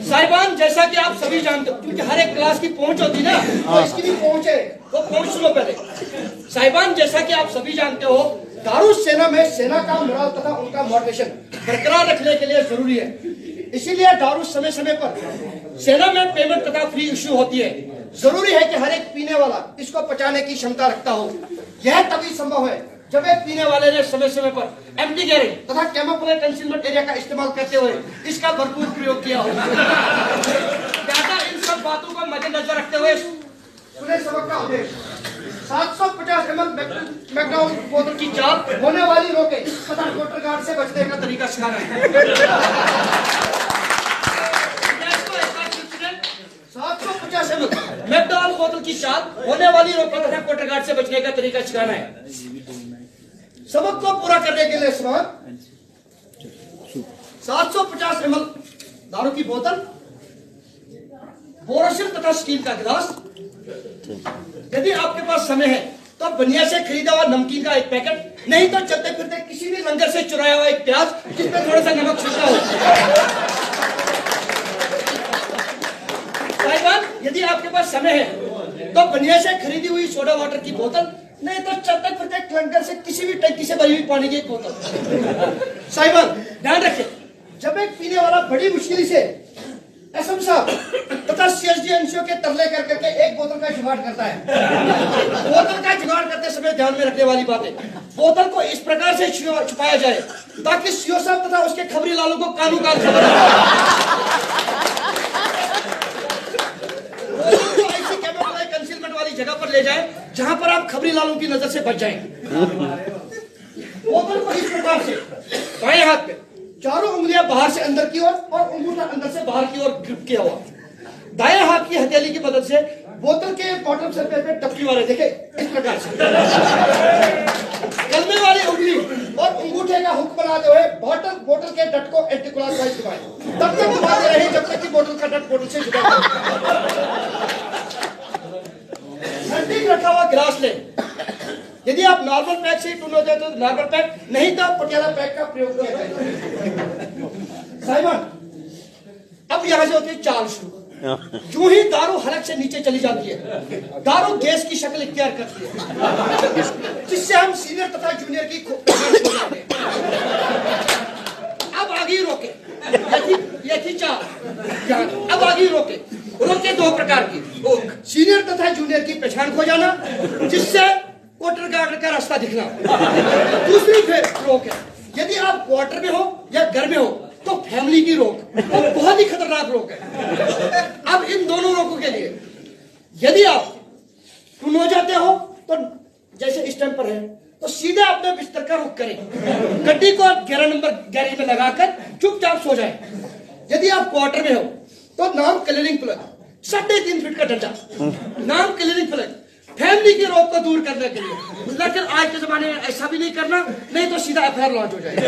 साहिबान, जैसा कि आप सभी जानते हो, क्योंकि हर एक क्लास की पहुंच होती ना, तो इसकी भी पहुंच है, वो पहुंच सुनो पहले। साहिबान, जैसा कि आप सभी जानते हो, दारुस सेना में सेना का मोरल तथा उनका मोटिवेशन बरकरार रखने के लिए जरूरी है। इसीलिए दारुस समय समय पर सेना में पेमेंट तथा फ्री इश्यू होती है। जरूरी है कि हर एक पीने वाला इसको पचाने की क्षमता रखता हो। यह तभी संभव है जब एक पीने वाले ने समय समय पर एम्प्टी गैरेज तथा कैमोफ्लेज कंसीलमेंट एरिया का इस्तेमाल करते हुए इसका भरपूर प्रयोग किया हो। लिहाजा इन सब बातों को मद्देनजर रखते हुए सुने सबक का उद्देश्य 750 ml मैकडॉल बोतल की चाप होने वाली रोके तथा वाटर गार्ड से बचने का तरीका सिखाना है। 750 ml मैकडॉल बोतल की चाप होने वाली रोके तथा वाटर गार्ड से बचने का तरीका सिखाना है। सबक को पूरा करने के लिए सवाल 750 ml दारू की बोतल, बोरोसिल तथा स्टील का गिलास। यदि आपके पास समय है तो बनिया से खरीदा हुआ नमकीन का एक पैकेट, नहीं तो चलते फिरते किसी भी लंगर से चुराया हुआ एक प्याज जिसमें थोड़ा सा नमक छिड़का हो। साहिबान, यदि आपके पास समय है तो बनिया से खरीदी हुई सोडा वाटर की बोतल, नहीं तो चलते फिरते लंगर से किसी भी टंकी से भरी हुई पानी की एक बोतल। साहिबान, ध्यान रखें, जब एक पीने वाला बड़ी मुश्किल से एसएम साहब तथा सीएसडी एनसीओ के तरले कर करके एक बोतल का जुगाड़ करता है। बोतल का जुगाड़ करते समय ध्यान में रखने वाली बात है, बोतल को इस प्रकार से छुपाया जाए ताकि सीओ साहब तथा उसके खबरी लालों को कानून का खबर ऐसी कैमोफ्लेज कंसीलमेंट वाली जगह पर ले जाए जहां पर आप खबरी लालों की नजर से बच जाएं। बोतल को इस प्रकार से बाएं हाथ पे चारों उंगलियां बाहर से अंदर की ओर और अंगूठा अंदर से बाहर की ओर ग्रिप किया हुआ, दाएं हाथ की हथेली की मदद से बोतल के बॉटम सरफेस पे टपकी वाले देखे इस प्रकार से गलने वाली उंगली और अंगूठे का हुक बनाते हुए बोतल के डट को एंटी क्लॉकवाइज घुमाएं। तब तक घुमाते रहे जब तक कि बोतल का डट बोतल से जुड़ा हो। नजदीक रखा हुआ गिलास ले। यदि आप नॉर्मल पैक से टून हो जाए तो नॉर्मल पैक, नहीं तो पटियाला पैक का प्रयोग किया जाए। साहिबान, अब यहां से होती है चाल शुरू। जो ही दारू हलक से नीचे चली जाती है, दारू गैस की शक्ल इख्तियार करती है, जिससे हम सीनियर तथा जूनियर की अब आगे रोके, ये थी चाल। अब आगे रोके दो प्रकार की, सीनियर तथा जूनियर की पहचान खो जाना, जिससे क्वार्टर गार्ड का रास्ता दिखना। दूसरी रोक है, यदि आप क्वार्टर में हो या घर में हो तो फैमिली की रोक, वो बहुत ही खतरनाक रोक है। अब इन दोनों रोकों के लिए यदि आप टून हो जाते हो तो जैसे इस टाइम पर है तो सीधे अपने बिस्तर का रुख करें, गड्डी को 11 नंबर गैरेज में लगाकर चुपचाप सो जाए। यदि आप क्वार्टर में हो तो नाम क्लीनिंग प्लग, 3.5 फीट का डंडा, नाम क्लीनिंग प्लग, फैमिली की रोक को दूर करने के लिए। लेकिन आज के जमाने में ऐसा भी नहीं करना, नहीं तो सीधा एफआईआर लॉन्च हो जाएगा।